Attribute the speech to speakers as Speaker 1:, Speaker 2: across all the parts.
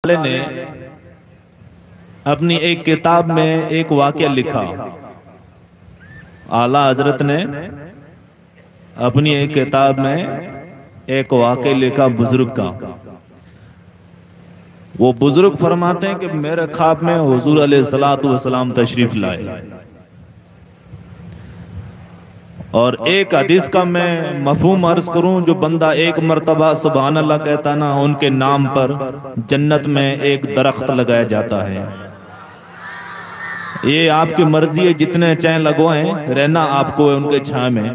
Speaker 1: ताला ने अपनी एक किताब में एक वाकया लिखा। आला हजरत ने अपनी एक किताब में एक वाकया लिखा बुजुर्ग का। वो बुजुर्ग फरमाते हैं कि मेरे ख्वाब में हुजूर अलैहिस्सलातु वस्सलाम तशरीफ लाए और एक हदीस का मैं मफहूम अर्ज करूं, जो बंदा एक मर्तबा सुभान अल्लाह कहता ना, उनके नाम पर जन्नत में एक दरख्त लगाया जाता है। ये आपकी मर्जी है, जितने चाहे लगवाएं, रहना आपको है उनके छाया में,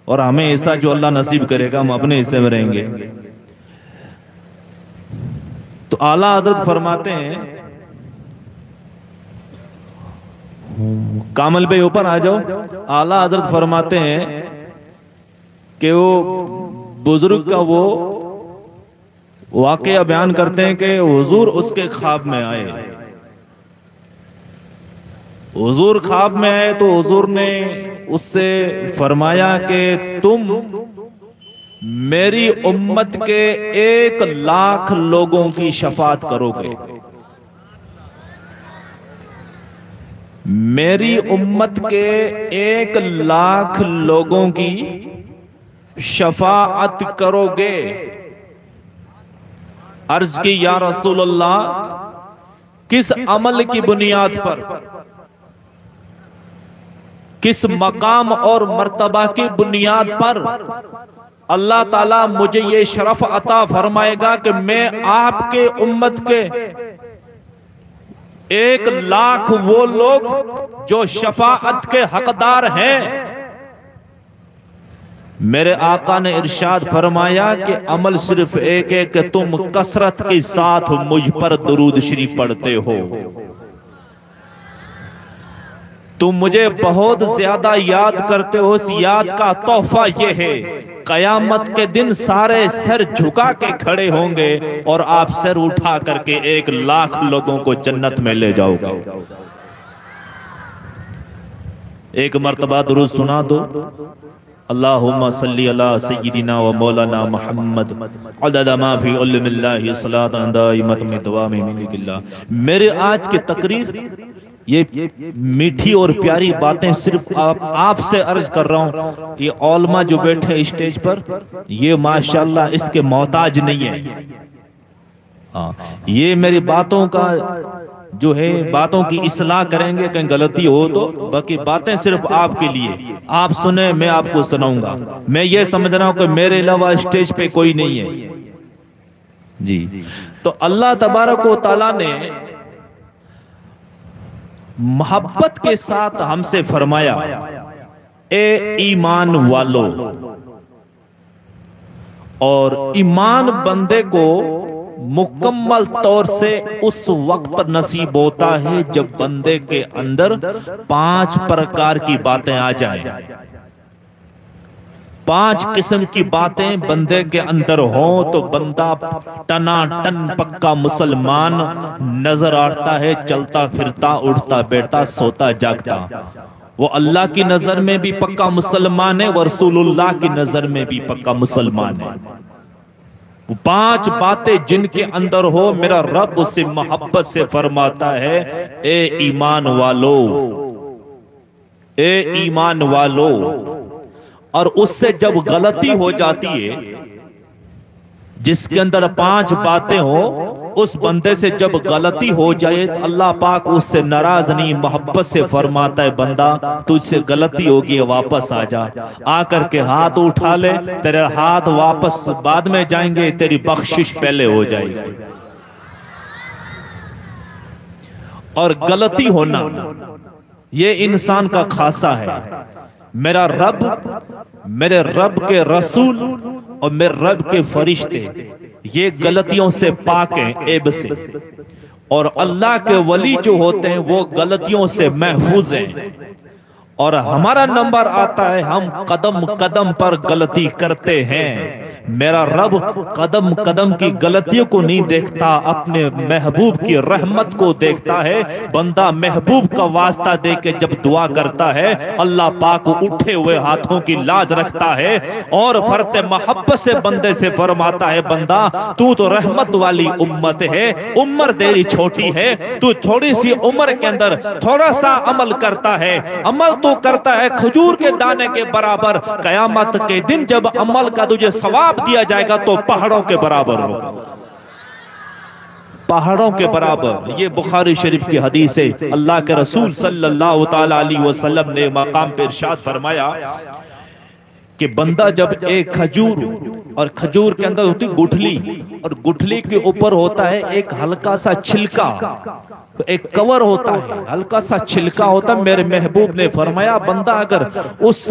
Speaker 1: और हमें ऐसा जो अल्लाह नसीब करेगा हम अपने हिस्से में रहेंगे। तो आला हजरत फरमाते हैं, कामल भाई ऊपर आ जाओ। आला हजरत फरमाते हैं कि वो बुजुर्ग का वो वाकया बयान करते हैं कि हुजूर उसके ख्वाब में आए। हुजूर ख्वाब में आए तो हुजूर ने उससे फरमाया कि तुम मेरी उम्मत के 1 लाख लोगों की शफाअत करोगे। मेरी उम्मत के 1 लाख लोगों की शफाअत करोगे। अर्ज की या रसूल अल्लाह, किस अमल की बुनियाद पर, किस मकाम और मर्तबा की बुनियाद पर अल्लाह ताला मुझे ये शरफ अता फरमाएगा कि मैं आपके उम्मत के 1 लाख वो लोग जो शफाअत के हकदार हैं। मेरे आका ने इरशाद फरमाया कि अमल सिर्फ एक है कि तुम कसरत के साथ मुझ पर दुरूद शरीफ पढ़ते हो। तुम मुझे बहुत ज्यादा याद करते हो। इस याद का तोहफा यह है, कयामत के दिन सारे सर झुका के खड़े होंगे और आप सर उठा करके 1 लाख लोगों को जन्नत में ले जाओगे। एक मर्तबा दुरूद सुना दो। अल्लाहुम्मा सल्ली अला सय्यिदिना व मौलाना मुहम्मद अदद मा फी इल्मिल्लाहि सलातन दाइमत में दवामी मिल्किल्लाह। मेरे आज की तकरीर ये मीठी और प्यारी बातें सिर्फ आपसे अर्ज कर रहा हूं। ये औलमा जो बैठे स्टेज पर, ये माशाल्लाह इसके मोहताज नहीं है। हाँ, ये मेरी बातों का जो है, बातों की इस्लाह करेंगे, कहीं गलती हो तो। बाकी बातें सिर्फ आपके लिए, आप सुने, मैं आपको सुनाऊंगा। मैं ये समझ रहा हूं कि मेरे अलावा स्टेज पे कोई नहीं है जी। तो अल्लाह तबारक व तआला ने मोहब्बत के साथ हमसे फरमाया, ए ईमान वालों। और ईमान बंदे को मुकम्मल तौर से उस वक्त नसीब होता है जब बंदे के अंदर 5 प्रकार की बातें आ जाएं। 5 किस्म की बातें बंदे के अंदर हो तो बंदा टनाटन पक्का मुसलमान नजर आता है, चलता फिरता, उठता बैठता, सोता जागता। वो अल्लाह की नजर में भी पक्का मुसलमान है, वो रसूलुल्लाह की नजर में भी पक्का मुसलमान है। वो 5 बातें जिनके अंदर हो, मेरा रब उससे मोहब्बत से फरमाता है, ए ईमान वालो, ए ईमान वालो। और उससे जब गलती हो जाती है, जिसके अंदर 5 बातें हो, उस बंदे से जब गलती हो जाए तो अल्लाह पाक उससे नाराज नहीं, मोहब्बत से फरमाता है, बंदा तुझसे गलती होगी, वापस आ जा। आकर के हाथ उठा ले, तेरे हाथ वापस बाद में जाएंगे, तेरी बख्शिश पहले हो जाएगी। और गलती होना ये इंसान का खासा है। मेरा रब, मेरे रब के रसूल और मेरे रब के फरिश्ते ये गलतियों से पाक हैं, ऐब से। और अल्लाह के वली जो होते हैं वो गलतियों से महफूज हैं। और हमारा नंबर आता है, हम कदम कदम पर गलती करते हैं। मेरा रब कदम कदम की गलतियों को नहीं देखता, अपने महबूब की रहमत को देखता है। बंदा महबूब का वास्ता दे के जब दुआ करता है, अल्लाह पाक उठे हुए हाथों की लाज रखता है और फरते मोहब्बत से बंदे से फरमाता है, बंदा तू तो रहमत वाली उम्मत है, उम्र तेरी छोटी है, तू थोड़ी सी उम्र के अंदर थोड़ा सा अमल करता है, अमल तो करता है खजूर के दाने के बराबर, कयामत के दिन जब अमल का तुझे सवाब दिया जाएगा तो पहाड़ों के बराबर होगा, पहाड़ों के बराबर। ये बुखारी शरीफ की हदीस है। अल्लाह के रसूल सल्लल्लाहु ताला अलैहि वसल्लम ने मकाम पे इरशाद फरमाया कि बंदा जब एक खजूर, और खजूर के अंदर होती गुठली, और गुठली के ऊपर होता है एक हल्का सा छिलका, तो एक कवर होता है, हल्का सा छिलका होता है। मेरे महबूब ने फरमाया, बंदा अगर उस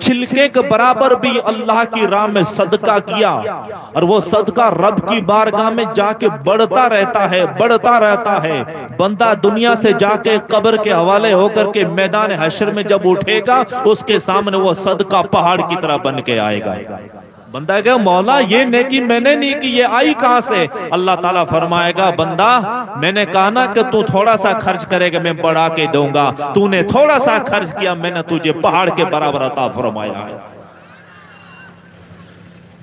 Speaker 1: छिलके के बराबर भी अल्लाह की राह में सदका किया, और वो सदका रब की बारगाह में जाके बढ़ता रहता है, बढ़ता रहता है, बंदा दुनिया से जाके कब्र के हवाले होकर के मैदान हश्र में जब उठेगा, उसके सामने वो सदका पहाड़ की तरह बन के आएगा। बंदा कहे, मौला ये नेकी मैंने नहीं की, ये आई कहां से? अल्लाह ताला फरमाएगा, बंदा मैंने कहा ना कि तू थोड़ा सा खर्च करेगा मैं बढ़ा के दूंगा, तूने थोड़ा सा खर्च किया, मैंने तुझे पहाड़ के बराबर अता फरमाया है।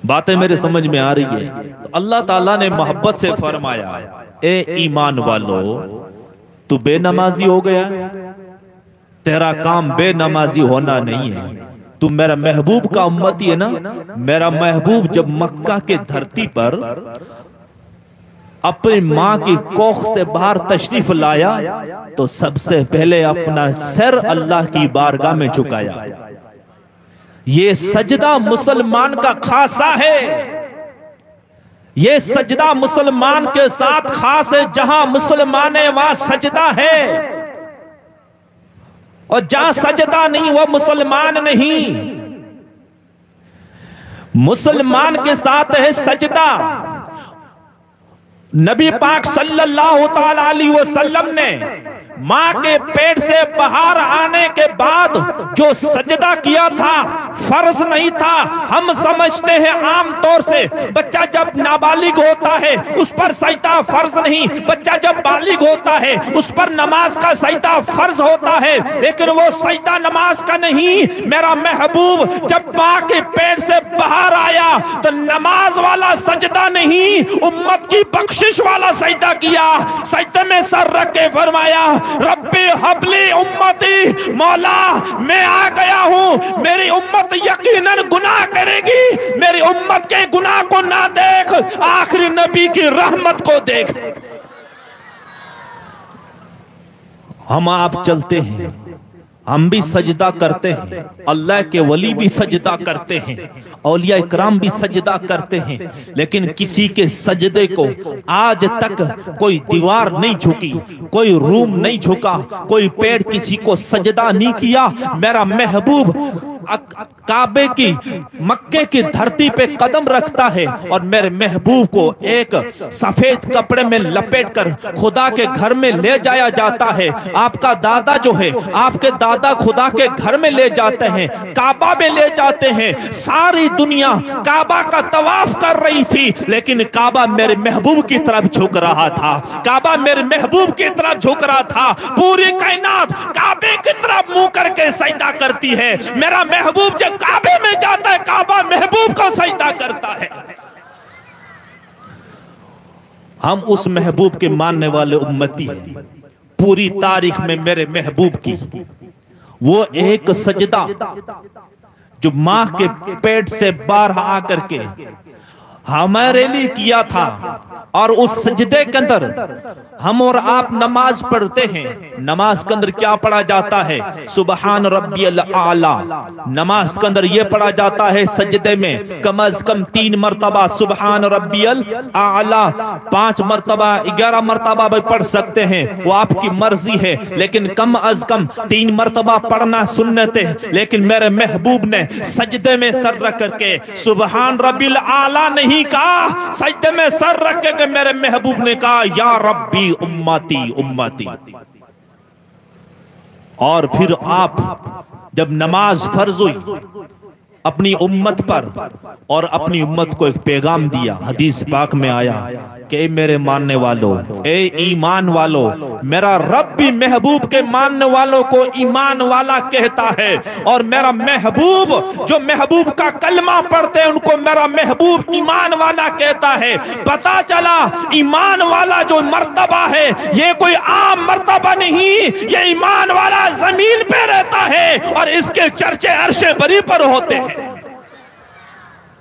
Speaker 1: बातें मेरे समझ में आ रही है? तो अल्लाह ताला ने मोहब्बत से फरमाया, ए ईमान वालो, तू बेनमाजी हो गया, तेरा काम बेनमाजी होना नहीं है, तू मेरा महबूब का उम्मती है ना। मेरा महबूब जब मक्का के धरती पर अपनी माँ की कोख से बाहर तशरीफ लाया, तो सबसे पहले अपना सर अल्लाह की बारगाह में झुकाया। ये सजदा मुसलमान का खासा है, ये सजदा मुसलमान के साथ खास है। जहां मुसलमान है वहां सजदा है, और जहां सजदा नहीं वो मुसलमान नहीं। मुसलमान के साथ है सजदा। नबी पाक सल्लल्लाहु ताला अलैहि वसल्लम ने मां के पेट से बाहर आने के बाद जो सजदा किया था, फर्ज नहीं था। हम समझते हैं आम तौर से बच्चा जब नाबालिग होता है उस पर सजदा फर्ज नहीं, बच्चा जब बालिग होता है उस पर नमाज का सजदा फर्ज होता है, लेकिन वो सजदा नमाज का नहीं। मेरा महबूब जब मां के पेट से बाहर आया तो नमाज वाला सजदा नहीं, उम्मत की बख्शिश वाला सजदा किया। सजदे में सर रख के फरमाया, रब्बी हबली उम्मती, मौला मैं आ गया हूं, मेरी उम्मत यकीनन गुनाह करेगी, मेरी उम्मत के गुनाह को ना देख, आखिरी नबी की रहमत को देख। हम आप चलते हैं, हम भी सजदा करते हैं, अल्लाह के वली भी सजदा करते हैं, औलिया इकराम भी सजदा करते हैं, लेकिन किसी के सजदे को आज तक कोई दीवार नहीं झुकी, कोई रूम नहीं झुका, कोई पेड़ किसी को सजदा नहीं किया। मेरा महबूब काबे की मक्के की धरती पे कदम रखता है और मेरे महबूब को एक सफेद कपड़े में लपेटकर खुदा के घर में ले जाया जाता है। आपका दादा जो है, आपके दादा खुदा के घर में ले जाते हैं, काबा में ले जाते हैं। सारी दुनिया काबा का तवाफ कर रही थी, लेकिन काबा मेरे महबूब की तरफ झुक रहा था, काबा मेरे महबूब की तरफ झुक रहा था। पूरी कायनात काबे की तरफ मुंह करके सजदा करती है। मेरा महबूब जब काबे में जाता है, काबा महबूब का सजदा करता है। हम उस महबूब के मानने वाले उम्मती हैं। पूरी तारीख में मेरे महबूब की वो एक सजदा जो मां के पेट से बाहर आकर के हमारे लिए किया था, और उस सजदे के अंदर हम और आप नमाज पढ़ते हैं। नमाज के अंदर क्या पढ़ा जाता है? सुबहान रब्बियल आला। नमाज के अंदर यह पढ़ा जाता है सजदे में कम अज कम 3 मरतबा सुबहान रब्बियल आला, 5 मरतबा 11 मरतबा भी पढ़ सकते हैं, वो आपकी मर्जी है, लेकिन कम अज कम 3 मरतबा पढ़ना सुन्नत है। लेकिन मेरे महबूब ने सजदे में सर रख करके सुबहान रब्बिल आला नहीं कहा, सजदे में सर रख के मेरे महबूब ने कहा, या रब्बी उम्मती उम्मती। और फिर आप जब नमाज फर्ज हुई अपनी उम्मत पर और अपनी उम्मत को एक पैगाम दिया। हदीस पाक में आया कि मेरे मानने वालों, ए ईमान वालों, मेरा रब भी महबूब के मानने वालों को ईमान वाला कहता है, और मेरा महबूब जो महबूब का कलमा पढ़ते हैं उनको मेरा महबूब ईमान वाला कहता है। पता चला ईमान वाला जो मर्तबा है ये कोई आम मर्तबा नहीं, ये ईमान वाला जमीन पे रहता है और इसके चर्चे अर्शे बरी पर होते हैं,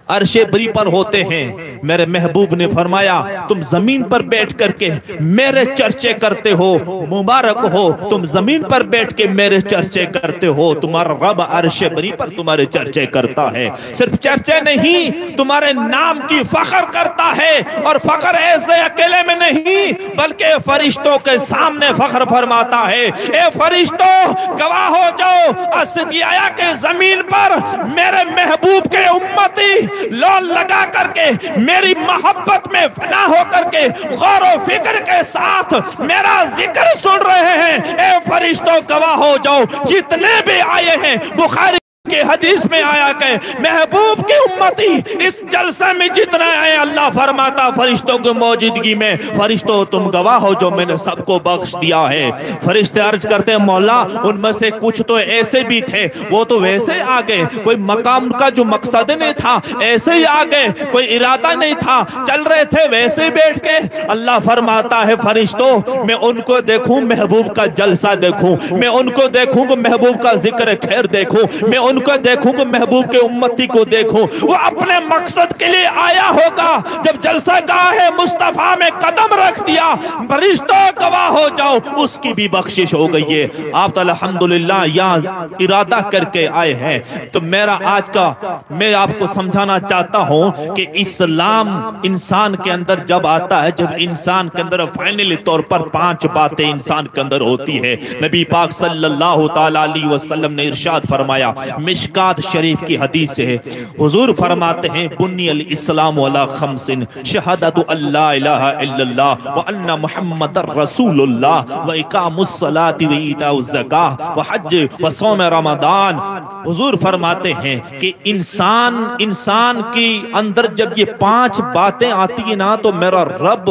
Speaker 1: अर्शे बरी पर होते हैं। मेरे महबूब ने फरमाया तुम जमीन पर बैठ करके मेरे चर्चे करते हो, मुबारक हो तुम जमीन पर बैठ के मेरे चर्चे करते हो। तुम्हारा रब अर्शे बरी पर तुम्हारे चर्चे करता है। सिर्फ चर्चे नहीं, तुम्हारे नाम की फख्र करता है, और फख्र ऐसे अकेले में नहीं बल्कि फरिश्तों के सामने फख्र फरमाता है। ए फरिश्तों गवाह हो जाओ, अस्दिया के जमीन पर मेरे महबूब के उम्मती लोल लगा करके मेरी मोहब्बत में फना हो करके गौर व फिक्र के साथ मेरा जिक्र सुन रहे हैं। ए फरिश्तों गवाह हो जाओ, जितने भी आए हैं, बुखारी के हदीस में आया कि महबूब की उम्मती इस जलसे में जितना आए, अल्लाह फरमाता फरिश्तों की मौजूदगी में, फरिश्तों तुम गवाह हो जो मैंने सबको बख्श दिया है। फरिश्ते अर्ज करते हैं मौला उनमें से कुछ तो ऐसे भी थे वो तो वैसे आ गए, कोई मकाम का जो मकसद नहीं था ऐसे ही आ गए, कोई इरादा नहीं था, चल रहे थे वैसे ही बैठ के। अल्लाह फरमाता है फरिश्तों मैं उनको देखूं, महबूब का जलसा देखूं, मैं उनको देखूं, महबूब का जिक्र खैर देखूं, मैं उनको देखूंगा, महबूब के उम्मती को देखूं। वो अपने मकसद के लिए आया होगा, जब जलसा गाहे मुस्तफा में कदम रख दिया, फरिश्तों गवाह हो जाओ उसकी भी बख्शिश हो गई है। आप तो अल्हम्दुलिल्लाह यहाँ इरादा करके आए हैं। तो मेरा आज का मैं आपको समझाना चाहता हूं कि इस्लाम इंसान के अंदर जब आता है, जब इंसान के अंदर फाइनली तौर पर 5 बातें इंसान के अंदर होती है। नबी पाक सल्लल्लाहु तआला अलैहि वसल्लम ने इरशाद फरमाया, मिशकात शरीफ की हदीस है, हुजूर फरमाते हैं बुनियल इस्लाम अला खम्सिन शहादतु अल्ला इलाहा इल्लल्लाह व अन्ना मुहम्मदर रसूलुल्लाह व इकामुस सलाति व ईताउज ज़कात व हज व सौम रमजान। हुजूर फरमाते हैं कि इंसान के अंदर जब ये 5 बातें आती है ना, तो मेरा रब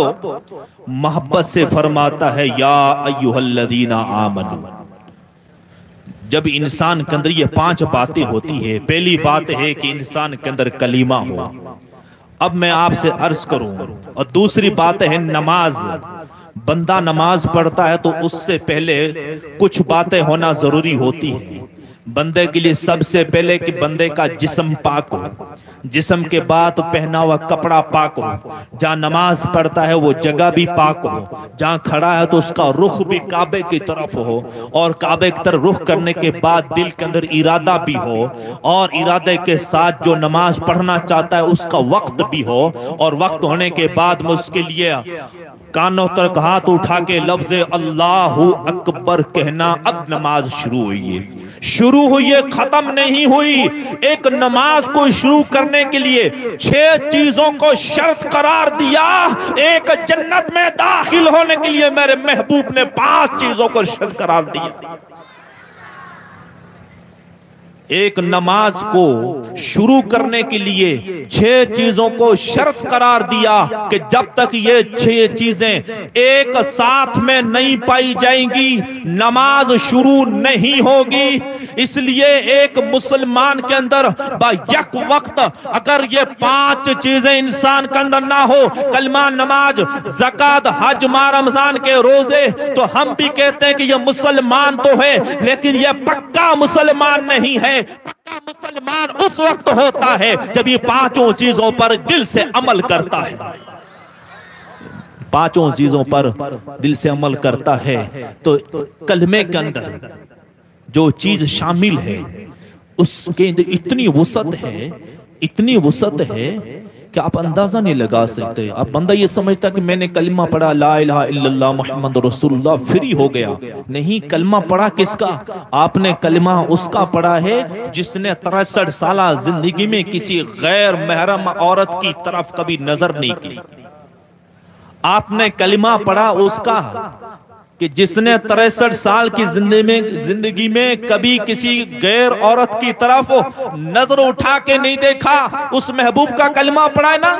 Speaker 1: मोहब्बत से फरमाता है या अय्युहल्लज़ीना आमनू। जब इंसान के अंदर ये 5 बातें होती है, पहली बात है कि इंसान के अंदर कलीमा हो। अब मैं आपसे अर्ज करूं, और दूसरी बात है नमाज। बंदा नमाज पढ़ता है तो उससे पहले कुछ बातें होना जरूरी होती है बंदे के लिए। सबसे पहले कि बंदे का जिस्म पाक हो, जिस्म के बाद पहना हुआ कपड़ा पाक हो, जहाँ नमाज पढ़ता है वो जगह भी पाक हो, जहाँ खड़ा है तो उसका रुख भी काबे की तरफ हो, और काबे की तरफ रुख करने के बाद दिल के अंदर इरादा भी हो, और इरादे के साथ जो नमाज पढ़ना चाहता है उसका वक्त भी हो, और वक्त होने के बाद में उसके लिए कानों तक हाथ उठा के लफ्ज़ अल्लाहु अकबर कहना। अब नमाज शुरू हुई है, शुरू हुई है, खत्म नहीं हुई। एक नमाज को शुरू करने के लिए 6 चीजों को शर्त करार दिया। एक जन्नत में दाखिल होने के लिए मेरे महबूब ने 5 चीजों को शर्त करार दिया। एक नमाज को शुरू करने के लिए 6 चीजों को शर्त करार दिया कि जब तक ये 6 चीजें एक साथ में नहीं पाई जाएंगी नमाज शुरू नहीं होगी। इसलिए एक मुसलमान के अंदर बायक वक्त अगर ये 5 चीजें इंसान के अंदर ना हो, कलमा, नमाज, ज़कात, हज, माह, रमजान के रोजे, तो हम भी कहते हैं कि ये मुसलमान तो है लेकिन ये पक्का मुसलमान नहीं है। पक्का मुसलमान उस वक्त होता है जब ये 5 चीजों पर दिल से अमल करता है। 5 चीजों पर दिल से अमल करता है। तो कलमे के अंदर जो चीज शामिल है उसके इतनी वुसअत है, इतनी वुसअत है कि आप अंदाजा नहीं लगा सकते। अब बंदा ये समझता कि मैंने कलमा पढ़ा ला इलाहा इल्लल्लाह मुहम्मद रसूलुल्लाह फ्री हो गया। नहीं, कलमा पढ़ा किसका? आपने कलमा उसका पढ़ा है जिसने 63 साल जिंदगी में किसी गैर महरम औरत की तरफ कभी नजर नहीं की। आपने कलमा पढ़ा उसका कि जिसने 63 साल की जिंदगी में कभी किसी गैर औरत की तरफ नजर उठा के नहीं देखा, उस महबूब का कलमा पढ़ा है ना,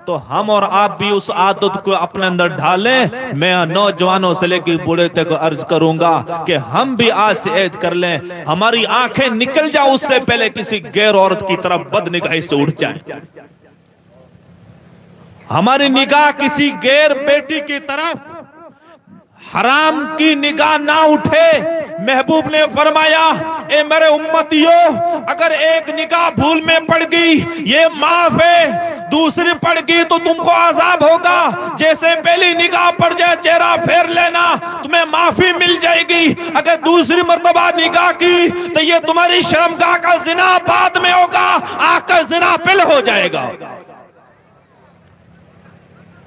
Speaker 1: तो हम और आप भी उस आदत को अपने अंदर ढालें। मैं नौजवानों से लेकर बूढ़े तक अर्ज करूंगा कि हम भी आज से ऐद कर लें, हमारी आंखें निकल जाए उससे पहले किसी गैर औरत की तरफ बदनिगाही से उठ जाए, हमारी निगाह किसी गैर बेटी की तरफ हराम की निगाह ना उठे। महबूब ने फरमाया, ए मेरे उम्मतियों, अगर एक निगाह भूल में पड़ गई ये माफ है, दूसरी पड़ गई तो तुमको आजाब होगा। जैसे पहली निगाह पड़ जाए चेहरा फेर लेना, तुम्हें माफी मिल जाएगी। अगर दूसरी मर्तबा निगाह की तो ये तुम्हारी शर्मगाह का जिना बाद में होगा, आंख का जिना पहले हो जाएगा,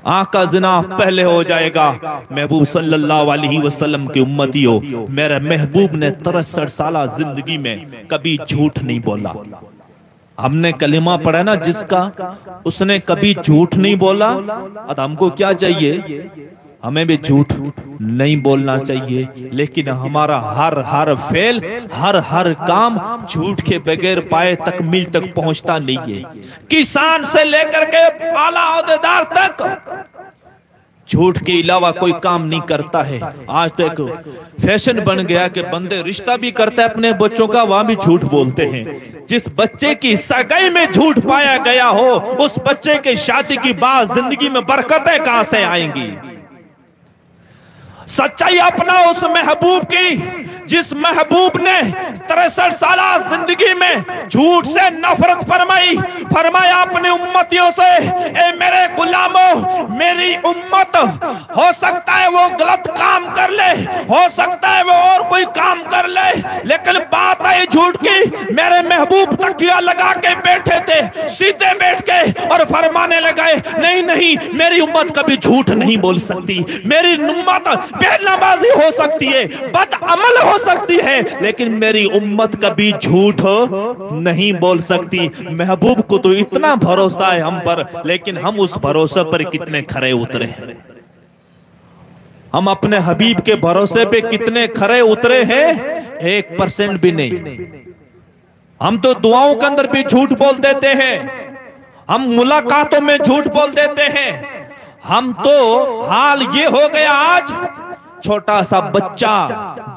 Speaker 1: आंख का जिना पहले हो जाएगा। महबूब सल्लल्लाहु अलैहि वसल्लम की उम्मतियों, मेरे महबूब ने 63 साल जिंदगी में कभी झूठ नहीं बोला। हमने कलिमा पढ़ा ना जिसका, उसने कभी झूठ नहीं बोला। अब हमको क्या चाहिए? हमें भी झूठ नहीं बोलना चाहिए, लेकिन हमारा हर फेल, हर काम झूठ के बगैर पाए तकमील तक पहुंचता नहीं है। किसान से लेकर के आला ओहदेदार तक झूठ के अलावा कोई काम नहीं करता है। आज तो एक फैशन बन गया कि बंदे रिश्ता भी करते हैं अपने बच्चों का, वहां भी झूठ बोलते हैं। जिस बच्चे की सगाई में झूठ पाया गया हो, उस बच्चे के शादी की बाद जिंदगी में बरकतें कहां से आएंगी? सच्चाई अपना उस महबूब की, जिस महबूब ने 63 साल जिंदगी में झूठ से नफरत फरमाई। फरमाया अपने उम्मतियों से, ए मेरे गुलामों, मेरी उम्मत हो सकता है वो गलत काम कर ले, हो सकता है वो और कोई काम कर ले, लेकिन बात आई झूठ की। मेरे महबूब तकिया लगा के बैठे थे, सीधे बैठ के, और फरमाने लगे, नहीं नहीं, मेरी उम्मत कभी झूठ नहीं बोल सकती, मेरी उम्मत बेनमाजी हो सकती है, बदअमल हो सकती है, लेकिन मेरी उम्मत कभी झूठ नहीं बोल सकती। महबूब को तो इतना भरोसा है हम पर, लेकिन हम उस भरोसे पर कितने खरे उतरे हैं? हम अपने हबीब के भरोसे पे कितने खरे उतरे हैं? 1% भी नहीं। हम तो दुआओं के अंदर भी झूठ बोल देते हैं, हम मुलाकातों में झूठ बोल देते हैं। हम तो हाल ये हो गया आज, छोटा सा बच्चा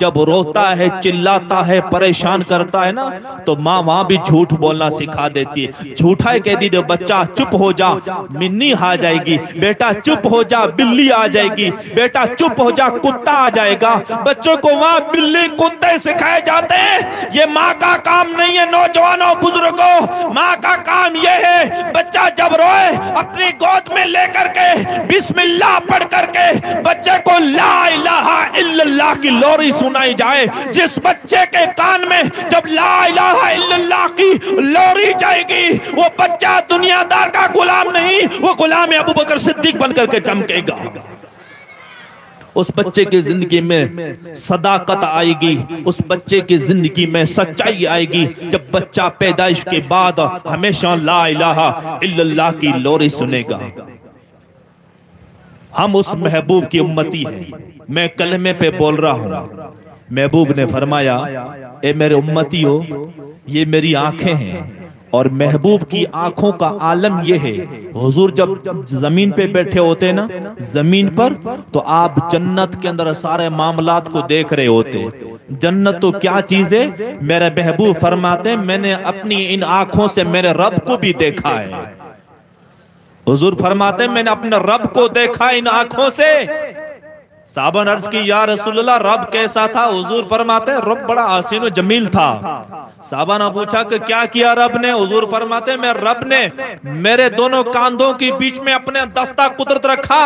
Speaker 1: जब रोता है, चिल्लाता है, परेशान करता है ना, तो माँ वहां भी झूठ बोलना सिखा देती है। झूठा कह दी दे, बच्चा चुप हो जा, मिन्नी आ जाएगी, बेटा चुप हो जा, बिल्ली आ जाएगी, बेटा चुप हो जा, कुत्ता आ जाएगा। बच्चों को वहां बिल्ली कुत्ते सिखाए जाते हैं। ये माँ का काम नहीं है। नौजवानों, बुजुर्गों, माँ का काम यह है, बच्चा जब रोए अपनी गोद में लेकर के बिस्मिल्लाह पढ़ करके बच्चे को ला इलाहा इल्लल्लाह की लोरी सुनाई जाए। जिस बच्चे के कान में जब ला इलाहा इल्लल्लाह की लोरी जाएगी, वो बच्चा दुनियादार का गुलाम नहीं, वो गुलाम अबू बकर सिद्दीक बनकर के चमकेगा। उस बच्चे की जिंदगी में सदाकत आएगी, उस बच्चे की जिंदगी में सच्चाई आएगी। जब बच्चा पैदाइश के बाद हमेशा ला इलाहा इल्लल्लाह की लोरी सुनेगा। हम उस महबूब की उम्मती हैं। मैं कलमे पे बोल रहा हूं। महबूब ने फरमाया, ए मेरे उम्मतियों, ये मेरी आंखें हैं, और महबूब की आंखों का आलम यह है। हुजूर जब जमीन पे बैठे होते ना, जमीन पर, तो आप जन्नत के अंदर सारे मामलात को देख रहे होते। जन्नत तो क्या चीज है? मेरे महबूब फरमाते, मैंने अपनी इन आंखों से मेरे रब को भी देखा है। हुजूर फरमाते, मैंने अपने रब को देखा इन आंखों से। साहबा ने अर्ज की, या रसूलल्लाह, रब कैसा था? हुजूर फरमाते, रब बड़ा हसीन जमील था। साहबा ने पूछा कि क्या किया रब ने? हुजूर फरमाते, मैं रब ने मेरे दोनों कांधों के बीच में अपने दस्ता कुदरत रखा,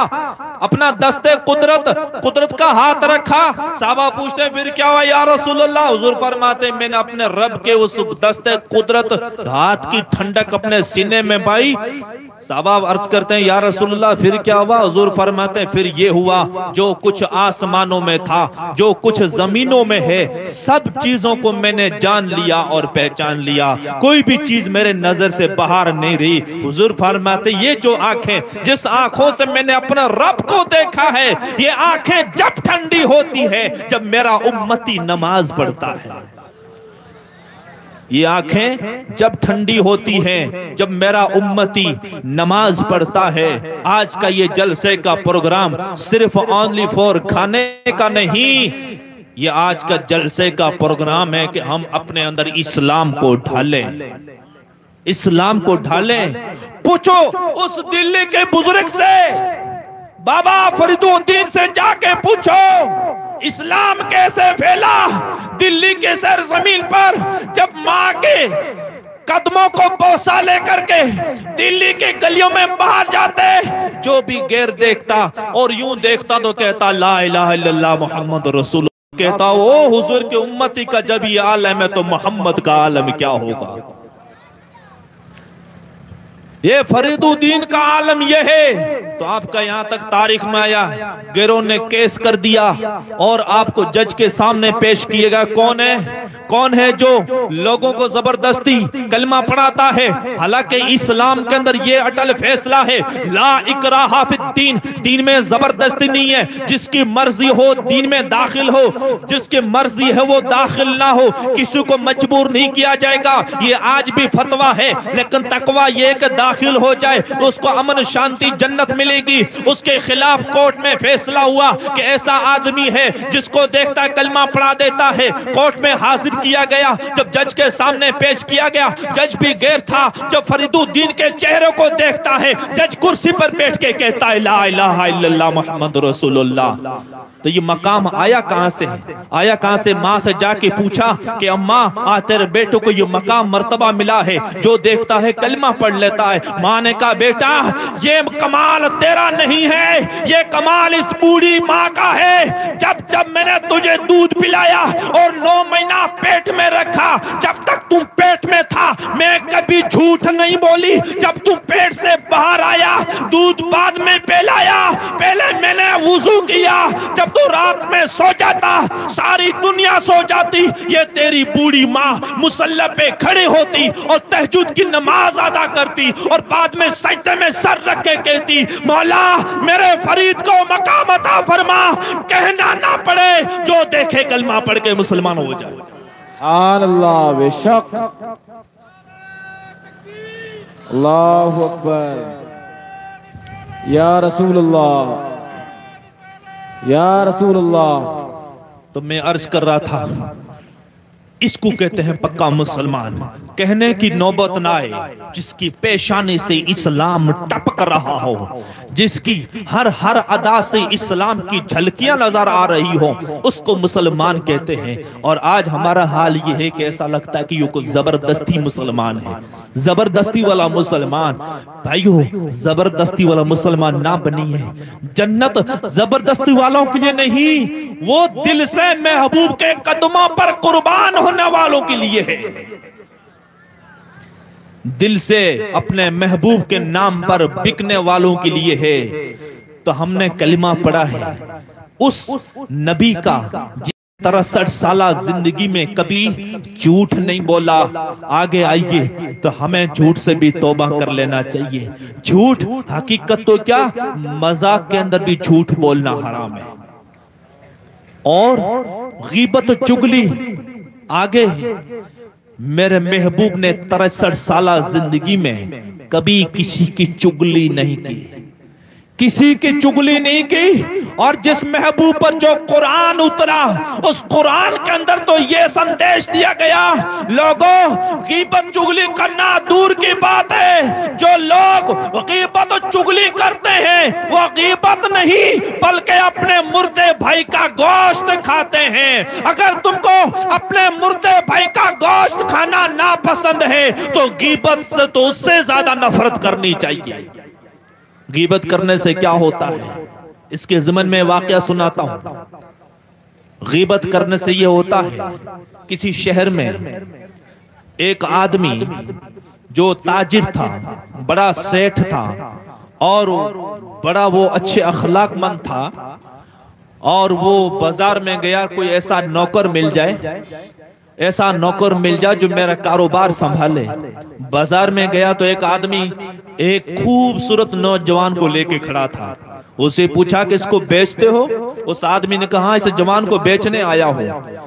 Speaker 1: अपना दस्ते कुदरत का हाथ रखा। साहबा पूछते, फिर क्या हुआ या रसूलल्लाह? हुजूर फरमाते, मैंने अपने रब के उस दस्ते कुदरत हाथ की ठंडक अपने सीने में पाई। साहबा अर्ज करते हैं या रसूलल्लाह फिर क्या हुआ? हुजूर फरमाते हैं फिर ये हुआ जो कुछ आसमानों में था, जो कुछ जमीनों में है, सब चीजों को मैंने जान लिया और पहचान लिया, कोई भी चीज मेरे नजर से बाहर नहीं रही। हुजूर फरमाते ये जो आंखें, जिस आंखों से मैंने अपना रब को देखा है, ये आंखें जब ठंडी होती है जब मेरा उम्मती नमाज पढ़ता है। ये आंखें जब ठंडी होती हैं जब मेरा उम्मती नमाज पढ़ता है। आज का ये जलसे का प्रोग्राम सिर्फ ओनली फॉर खाने का नहीं, ये आज का जलसे का प्रोग्राम है कि हम अपने अंदर इस्लाम को ढालें, इस्लाम को ढालें। पूछो उस दिल्ली के बुजुर्ग से, बाबा फरीदुद्दीन से जाके पूछो इस्लाम कैसे फैला दिल्ली के सरजमीन पर, जब माँ के कदमों को बोसा लेकर के दिल्ली के गलियों में बाहर जाते, जो भी गैर देखता और यूं देखता तो कहता ला इलाहा इल्लल्लाह मुहम्मद रसूल, कहता ओ हुजूर के उम्मती का जब ये आलम है तो मोहम्मद का आलम क्या होगा। ये फरीदुद्दीन का आलम ये है। तो आपका यहां तक तारीख में आया, गिरोह ने केस कर दिया और आपको जज के सामने पेश किएगा। कौन है जो लोगों को जबरदस्ती कलमा पढ़ाता है? हालांकि इस्लाम के अंदर ये अटल फैसला है ला इकराहा फिद्दीन, दीन में जबरदस्ती नहीं है, जिसकी मर्जी हो दीन में दाखिल हो, जिसकी मर्जी है वो दाखिल ना हो, किसी को मजबूर नहीं किया जाएगा। ये आज भी फतवा है, लेकिन तकवा ये कि दाखिल हो जाए उसको अमन शांति जन्नत मिलेगी। उसके खिलाफ कोर्ट में फैसला हुआ कि ऐसा आदमी है जिसको देखता है कलमा पढ़ा देता है, कोर्ट में हाजिर किया गया। जब जज के सामने पेश किया गया, जज भी गैर था। जब फरीदुद्दीन के चेहरे को देखता है, जज कुर्सी पर बैठ के कहता है ला इलाहा इल्लल्लाह मुहम्मद रसूलुल्लाह। तो ये मकाम आया कहां से? आया कहां से? माँ से जाके पूछा कि अम्मा आ तेरे बेटों को ये मकाम मर्तबा मिला है, जो देखता है कलमा पढ़ लेता है। माँ ने कहा बेटा ये कमाल तेरा नहीं है, ये कमाल इस बूढ़ी माँ का है। जब जब मैंने तुझे दूध पिलाया और 9 महीना पेट में रखा, जब तक तुम पेट में था मैं कभी झूठ नहीं बोली। जब तुम पेट से बाहर आया दूध बाद में पिलाया, पहले मैंने वुजू किया। जब तू रात में सो जाता सारी दुनिया सो जाती, ये तेरी बूढ़ी माँ मुसल्ला पे खड़ी होती और तहज्जुद की नमाज अदा करती और बाद में सजदे में सर रख के कहती मौला मेरे फरीद को मकाम अता फरमा, कहना ना पड़े जो देखे कलमा पढ़ के मुसलमान हो जाए।
Speaker 2: अल्लाह बेशक, अल्लाहु अकबर, या रसूलुल्लाह, या रसूलुल्लाह।
Speaker 1: तो मैं अर्ज कर रहा था, इसको कहते हैं पक्का मुसलमान। कहने की नौबत ना आए जिसकी पेशानी से इस्लाम टपक रहा हो, जिसकी हर अदा से इस्लाम की झलकियां नजर आ रही हो, उसको मुसलमान कहते हैं। और आज हमारा हाल ये है कि ऐसा लगता है कि ये कोई जबरदस्ती मुसलमान है, जबरदस्ती वाला मुसलमान। भाइयों जबरदस्ती वाला मुसलमान ना बनी है। जन्नत जबरदस्ती वालों के लिए नहीं, वो दिल से महबूब के कदमों पर कुर्बान होने वालों के लिए है। दिल से अपने महबूब के नाम पर बिकने वालों के लिए है। तो हमने कलिमा पढ़ा है उस नबी का 63 साला जिंदगी में कभी झूठ नहीं बोला। आगे आइए तो हमें झूठ से भी तौबा कर लेना चाहिए। झूठ हकीकत तो क्या, मजाक के अंदर भी झूठ बोलना हराम है। और गीबत चुगली आगे मेरे महबूब ने 63 साला जिंदगी में कभी किसी की चुगली नहीं की, किसी की चुगली नहीं की। और जिस महबूब पर जो कुरान उतरा, उस कुरान के अंदर तो ये संदेश दिया गया, लोगों गीबत चुगली करना दूर की बात है। जो लोग गीबत और चुगली करते हैं वो गीबत नहीं बल्कि अपने मुर्दे भाई का गोश्त खाते हैं। अगर तुमको अपने मुर्दे भाई का गोश्त खाना ना पसंद है तो गीबत से तो उससे ज्यादा नफरत करनी चाहिए। गीबत करने से क्या होता है, इसके ज़िमन में वाकया सुनाता हूं। गीबत करने से यह होता है, किसी शहर में एक आदमी जो ताजिर था, बड़ा सेठ था और बड़ा वो अच्छे अखलाकमंद था, और वो बाजार में गया, कोई ऐसा नौकर मिल जाए, ऐसा नौकर मिल जाए जो मेरा कारोबार संभाले। बाजार में गया तो एक आदमी एक खूबसूरत नौजवान को लेके खड़ा था। उसे पूछा कि इसको बेचते हो? उस आदमी ने कहा इस जवान को बेचने आया हूं।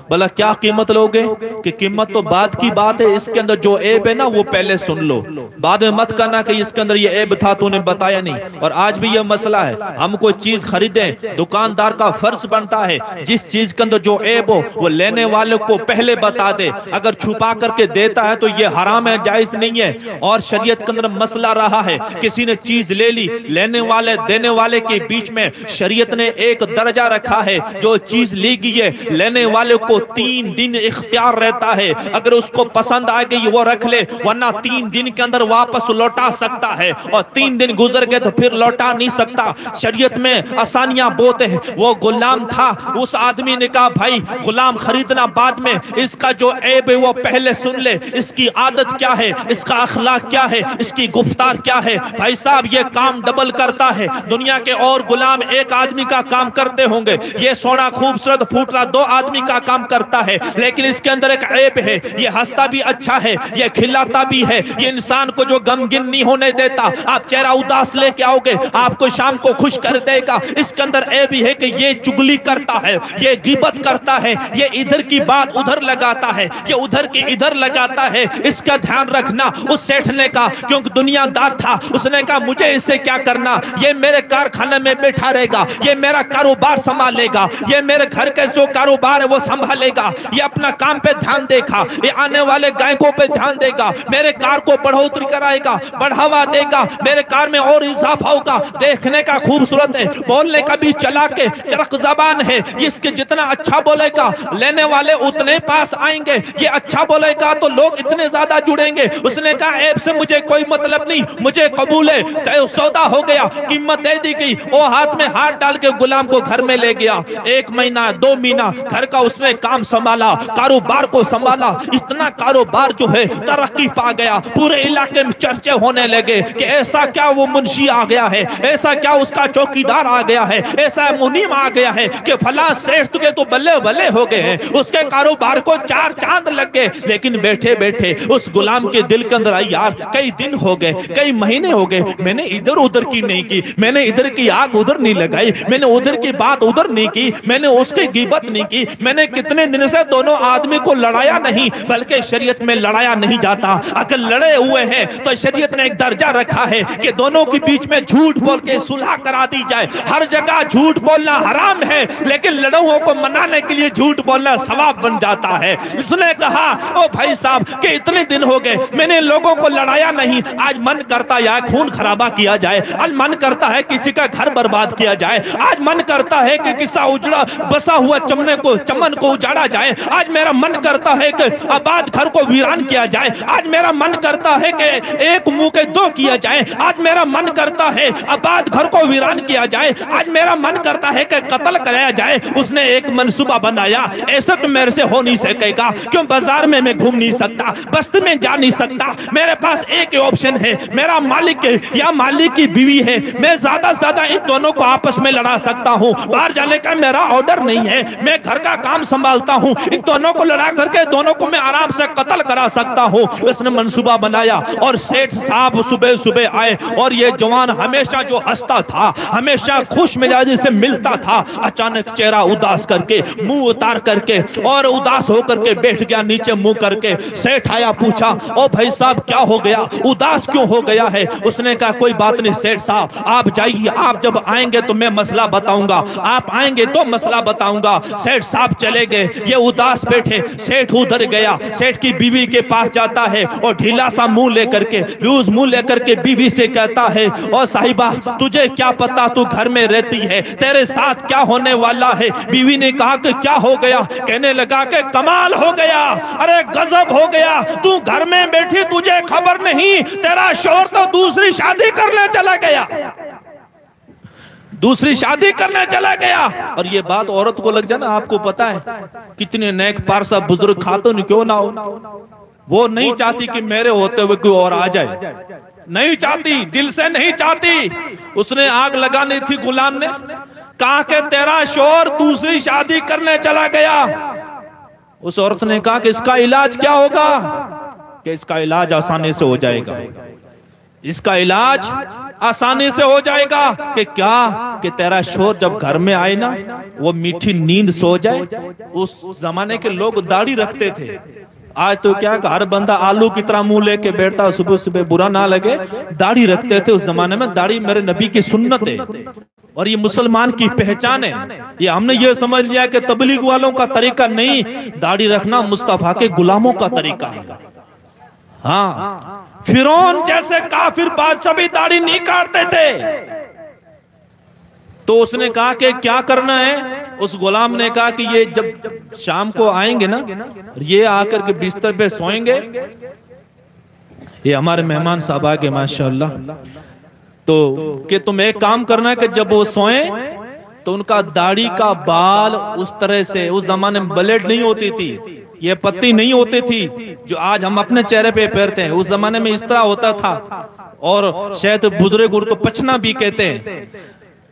Speaker 1: बोला क्या कीमत लोगे? कि कीमत तो बाद की बात है, इसके अंदर जो ऐब है ना वो पहले सुन लो, बाद में मत करना कि इसके अंदर ये ऐब था तूने बताया नहीं। और आज भी ये मसला है, हम कोई चीज खरीदें, दुकानदार का फर्ज बनता है जिस चीज के अंदर जो ऐब हो वो लेने वाले को पहले बता दे। अगर छुपा करके देता है तो ये हराम है, जायज नहीं है। और शरीयत के अंदर मसला रहा है, किसी ने चीज ले ली, लेने वाले देने वाले के बीच में शरीयत ने एक दर्जा रखा है। जो चीज ली गई है, लेने वाले को 3 दिन इख्तियार रहता है, अगर उसको पसंद आ गई वो रख ले, वरना 3 दिन के अंदर वापस लौटा सकता है, और 3 दिन गुजर गए तो फिर लौटा नहीं सकता। शरीयत में आसानियां बहुत है। वो गुलाम था, उस आदमी ने कहा भाई गुलाम खरीदना बाद में, इसका जो ऐब है वो पहले सुन ले, इसकी आदत क्या है, इसका अखलाक क्या है, इसकी गुफ्तार क्या है। भाई साहब ये काम डबल करता है। दुनिया के और गुलाम एक आदमी का काम करते होंगे, ये सोना खूबसूरत फूटरा 2 आदमी का काम करता है, लेकिन इसके अंदर एक ऐब है। ये हंसता भी अच्छा है, ये खिलाता भी है, ये इंसान को जो गमगीन नहीं होने देता। आप चेहरा उदास लेके आओगे, आपको शाम को खुश कर देगा। इसके अंदर ऐब है कि ये चुगली करता है, ये गिबत करता है, ये इधर की बात उधर लगाता है, ये उधर की इधर लगाता है। इसका ध्यान रखना। उस सेठ ने कहा, क्योंकि दुनियादार था, उसने कहा मुझे इससे क्या करना, ये मेरे कारखाने में बैठा रहेगा, ये मेरा कारोबार संभालेगा, ये मेरे घर का जो कारोबार है वो संभालेगा, ये अपना काम पे ध्यान देगा, ये आने वाले गायकों पे ध्यान देगा, मेरे कार को बढ़ोतरी कराएगा, बढ़ावा देगा, मेरे कार में और इजाफा होगा। देखने का खूबसूरत है, बोलने का भी चला के चरक जबान है, इसके जितना अच्छा बोलेगा लेने वाले उतने पास आएंगे, ये अच्छा बोलेगा तो लोग इतने ज्यादा जुड़ेंगे। उसने कहा ऐब से मुझे कोई मतलब नहीं, मुझे कबूल है। सौदा हो गया, कीमत दे दी गई। वो हाथ में हाथ डाल के गुलाम को घर में ले गया। 1 महीना 2 महीना घर का उसने काम संभाला, कारोबार को संभाला। इतना कारोबार जो है तरक्की पा गया, पूरे इलाके में चर्चे होने लगे कि ऐसा क्या वो मुंशी आ गया है, ऐसा क्या उसका चौकीदार आ गया है, ऐसा मुनीम आ गया है कि फला सेठ के तो बल्ले बल्ले हो गए हैं, उसके कारोबार को 4 चांद लग गए। लेकिन बैठे बैठे उस गुलाम के दिल के अंदर आई, यार कई दिन हो गए, कई महीने हो गए, मैंने इधर उधर की नहीं की, मैंने इधर की आग उधर नहीं लगाई, मैंने उधर की बात उधर नहीं की, मैंने उसकी गिबत नहीं की, मैंने कितने दिन से दोनों आदमी को लड़ाया नहीं। बल्कि शरीयत में लड़ाया नहीं जाता, अगर लड़े हुए हैं तो शरीयत ने एक दर्जा रखा है कि दोनों के बीच में झूठ बोल के सुलह करा दी जाए। हर जगह झूठ बोलना हराम है, लेकिन लड़ों को मनाने के लिए झूठ बोलना सवाब बन जाता है। उसने कहा ओ भाई साहब कि इतने दिन हो गए मैंने लोगों को लड़ाया नहीं, आज मन करता है खून खराबा किया जाए, आज मन करता है किसी का घर बर्बाद किया जाए, आज मन करता है कि किसा उजड़ा बसा हुआ चमन को उजाड़ा जाए, आज मेरा मन करता है कि आबाद घर को वीरान किया जाए, आज मेरा मन करता है कि एक मुंह के 2 किया जाए, आज मेरा मन करता है आबाद घर को वीरान किया जाए, आज मेरा मन करता है कि कत्ल कराया जाए। उसने एक मंसूबा बनाया, ऐसा तो मेरे से हो नहीं सकेगा, क्यों बाजार में मैं घूम नहीं सकता, बस्ती में जा नहीं सकता, मेरे पास एक ही ऑप्शन है, मेरा मालिक है या मालिक की बीवी है, मैं ज्यादा से ज्यादा इन दोनों को आपस में लड़ा सकता हूँ, बाहर जाने का मेरा ऑर्डर नहीं है, मैं घर का काम संभालता हूँ, इन दोनों को लड़ा करके दोनों को मैं आराम से कत्ल करा सकता हूँ। उसने मंसूबा बनाया और सेठ साहब सुबह सुबह आए और ये जवान हमेशा जो हंसता था, हमेशा खुश मिजाजी से मिलता था, अचानक चेहरा उदास करके मुंह उतार करके और उदास होकर के बैठ गया नीचे मुंह करके। सेठ आया, पूछा ओ भाई साहब क्या हो गया, उदास क्यों हो गया है? उसने कहा कोई बात नहीं सेठ साहब, आप जाइए, आप जब आएंगे तो मैं मसला बताऊंगा, आप आएंगे तो मसला बताऊंगा। सेठ साहब चले गए, ये उदास बैठे। सेठ उधर गया, सेठ की बीवी के पास जाता है और ढीला सा मुंह लेकर के, लूज मुंह लेकर के बीवी से कहता है ओ साहिबा तुझे क्या पता, तू घर में रहती है, तेरे साथ क्या होने वाला है? बीवी ने कहा कि क्या हो गया? कहने लगा कि कमाल हो गया, अरे गजब हो गया, तू घर में बैठी तुझे खबर नहीं, तेरा शौहर तो दूसरी शादी करने चला गया, दूसरी शादी करने चला गया। और ये बात औरत को लग जाए ना, आपको पता है कितने नेक पारसा बुजुर्ग खातून क्यों ना हो, वो नहीं चाहती कि मेरे होते हुए कोई और आ जाए, नहीं चाहती, दिल से नहीं चाहती। उसने आग लगानी थी, गुलाम ने कहा कि तेरा शोहर दूसरी शादी करने चला गया। उस औरत ने कहा कि इसका इलाज क्या होगा? कि इसका इलाज आसानी से हो जाएगा, इसका इलाज आसानी से हो जाएगा। कि क्या? कि तेरा शोहर जब घर में आए ना, वो मीठी नींद सो जाए। उस जमाने के लोग दाढ़ी रखते थे, आज तो क्या हर बंदा आलू की तरह मुंह लेके बैठता, सुबह सुबह बुरा ना लगे। दाढ़ी रखते थे उस जमाने में। दाढ़ी मेरे नबी की सुन्नत है और ये मुसलमान की पहचान है। ये हमने ये समझ लिया कि तबलीग वालों का तरीका नहीं, दाढ़ी रखना मुस्तफा के गुलामों का तरीका है। हाँ, फिरौन जैसे काफिर बादशाह भी दाढ़ी नहीं काटते थे। तो उसने कहा कि क्या करना है? उस गुलाम ने कहा कि ये जब शाम को आएंगे ना, ये आकर के बिस्तर पे सोएंगे। ये हमारे मेहमान साहब आ गए माशाअल्लाह। तो कि तुम एक काम करना है कि जब वो सोए तो उनका दाढ़ी का बाल उस तरह से, उस जमाने में ब्लेड नहीं होती थी, ये पत्ती नहीं होती थी जो आज हम अपने चेहरे पे फेरते हैं। उस जमाने में इस तरह होता था, और शायद बुजुर्ग उनको पछना भी कहते हैं।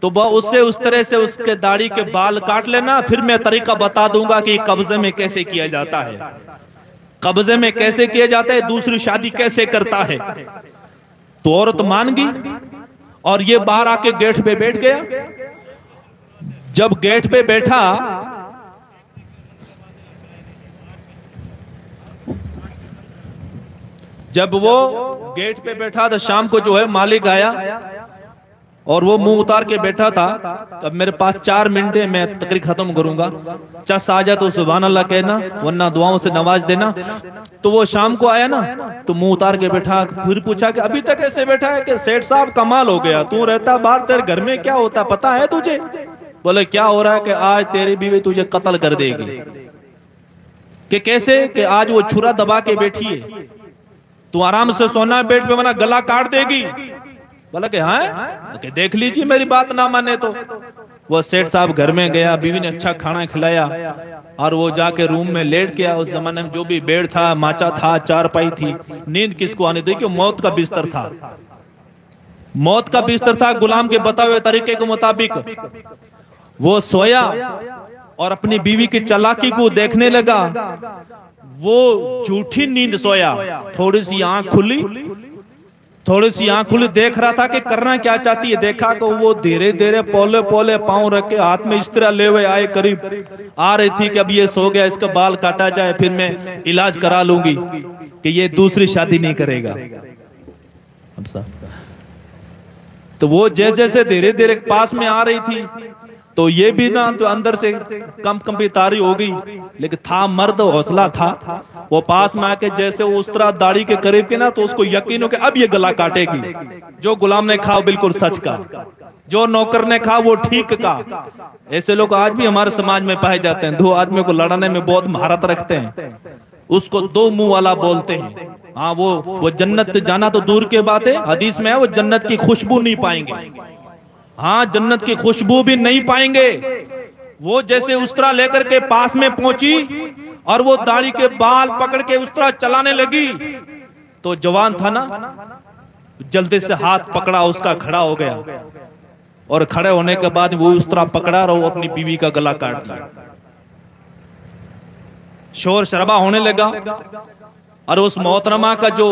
Speaker 1: तो वह उससे उस तरह से उसके दाढ़ी के बाल काट लेना। फिर मैं तरीका बता दूंगा कि कब्जे में कैसे किया जाता है, कब्जे में कैसे किया जाता है, दूसरी शादी कैसे करता है। तो औरत मान गई और ये बाहर आके गेट पे बैठ गया। जब गेट पे बैठा, जब वो गेट पे बैठा तो शाम को जो है मालिक आया और वो मुंह उतार के बैठा था। अब मेरे पास 4 मिनट है, मैं तकरीर खत्म करूंगा। चस आ जाए तो सुभान अल्लाह कहना, वरना दुआओं से नवाज देना। तो वो शाम को आया ना, तो मुंह उतार के बैठा। फिर पूछा कि अभी तक ऐसे बैठा है? कि सेठ साहब कमाल हो गया, तू रहता बाहर, तेरे घर में क्या होता पता है तुझे? बोले क्या हो रहा है? कि आज तेरी बीवी तुझे कत्ल कर देगी। कि कैसे? कि आज वो छुरा दबा के बैठी है, तू आराम से सोना बेड पे, वरना गला काट देगी। बोला कि हाँ, कि देख लीजिए मेरी बात ना माने तो। वो सेठ साहब घर में गया, बीवी ने अच्छा खाना खिलाया और वो जाके रूम में लेट गया। उस जमाने में जो भी बेड था, माचा था, चारपाई थी, नींद किसको आने दी? कि मौत का बिस्तर था, मौत का बिस्तर था। गुलाम के बताए हुए तरीके के मुताबिक वो सोया और अपनी बीवी की चालाकी को देखने लगा। वो झूठी नींद सोया, थोड़ी सी आंख खुली, थोड़ी सी आंख खुली, देख रहा था कि करना क्या चाहती है। देखा कि वो धीरे धीरे पोले पोले पांव रख के हाथ में इस तरह ले हुए आए, करीब आ रही थी कि अब ये सो गया, इसका बाल काटा जाए, फिर मैं इलाज करा लूंगी कि ये दूसरी शादी नहीं करेगा। तो वो जैसे जैसे धीरे धीरे पास में आ रही थी, तो ये भी ना तो अंदर से कंपी तारी हो गई, लेकिन था मर्द, हौसला था। वो पास में आके जैसे वो उस तरह दाढ़ी के करीब के ना, तो उसको यकीन हो कि अब ये गला काटेगी। जो गुलाम ने कहा बिल्कुल सच का, जो नौकर ने कहा वो ठीक का। ऐसे लोग आज भी हमारे समाज में पाए जाते हैं। 2 आदमियों को लड़ाने में बहुत महारत रखते हैं, उसको 2 मुंह वाला बोलते हैं। हाँ, वो जन्नत जाना तो दूर के बात है, हदीस में है वो जन्नत की खुशबू नहीं पाएंगे। हाँ, जन्नत की खुशबू भी नहीं पाएंगे। वो जैसे उस तरह लेकर के पास में पहुंची और वो दाढ़ी के बाल पकड़ के उस तरह चलाने लगी, तो जवान था ना, जल्दी से हाथ पकड़ा उसका, खड़ा हो गया। और खड़े होने के बाद वो उस तरह पकड़ा और वो अपनी बीवी का गला काट दिया। शोर शराबा होने लगा। और उस मोहतरमा का जो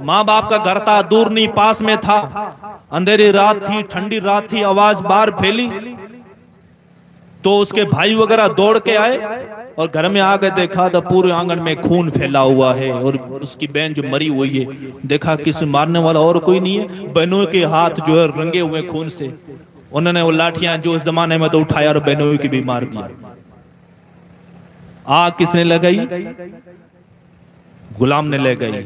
Speaker 1: माँ बाप का घर था, दूर नहीं पास में था। अंधेरी रात थी, ठंडी रात थी, आवाज बाहर फैली तो उसके भाई वगैरह दौड़ के आए और घर में आ गए। देखा तो पूरे आंगन में खून फैला हुआ है और उसकी बहन जो मरी हुई है। देखा किसी मारने वाला और कोई नहीं है, बहनों के हाथ जो है रंगे हुए खून से। उन्होंने वो लाठियां जो उस जमाने में तो उठाया और बहनों की भी मार दिया। आग किसने लगाई? गुलाम ने ले गई।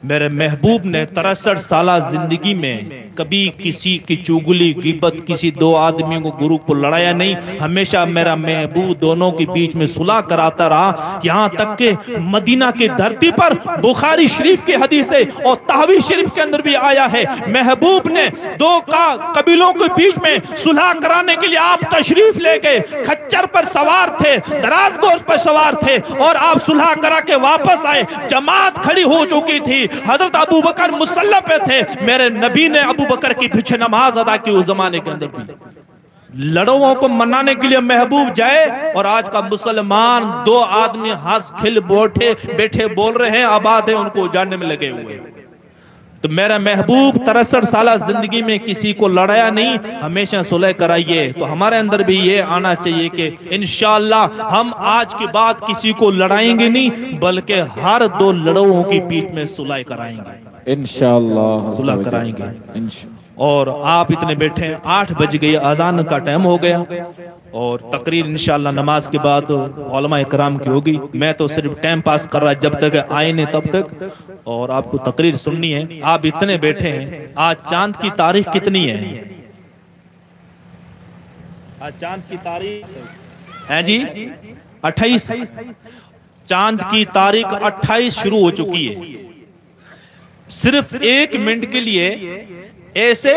Speaker 1: मेरे महबूब ने 63 साल जिंदगी में कभी किसी की चुगली गिबत किसी दो आदमियों को गुरु को लड़ाया नहीं। हमेशा मेरा महबूब दोनों के बीच में सुलह कराता रहा। यहाँ तक के मदीना की धरती पर बुखारी शरीफ की हदीस है और तहवी शरीफ के अंदर भी आया है, महबूब ने दो कबीलों के बीच में सुलह कराने के लिए आप तशरीफ ले गए, खच्चर पर सवार थे, दराज गोश पर सवार थे और आप सुलह करा के वापस आए। जमात खड़ी हो चुकी थी, हजरत अबू बकर मुसल्ला पे थे। मेरे नबी ने अबू बकर की पीछे नमाज अदा की। उस जमाने के अंदर भी लड़ों को मनाने के लिए महबूब जाए और आज का मुसलमान दो आदमी हंस खिल बैठे बोल रहे हैं, आबाद है, उनको जानने में लगे हुए। तो मेरा महबूब 63 साल जिंदगी में किसी को लड़ाया नहीं, हमेशा सुलह कराइए। तो हमारे अंदर भी ये आना चाहिए कि इंशाअल्लाह हम आज के बाद किसी को लड़ाएंगे नहीं, बल्कि हर दो लड़ों के बीच में सुलह कराएंगे,
Speaker 2: इंशाअल्लाह
Speaker 1: सुलह कराएंगे। और आप इतने बैठे, 8 बज गए, अजान का टाइम हो गया और तकरीर इंशाअल्लाह नमाज के बाद उलमा इकराम की होगी। मैं तो सिर्फ टाइम पास कर रहा, जब तक आए नहीं तब तक, और आपको तकरीर सुननी है। आप इतने बैठे हैं, आज चांद की तारीख कितनी है? आज चांद की तारीख है जी 28। चांद की तारीख 28 शुरू हो चुकी है। सिर्फ 1 मिनट के लिए ऐसे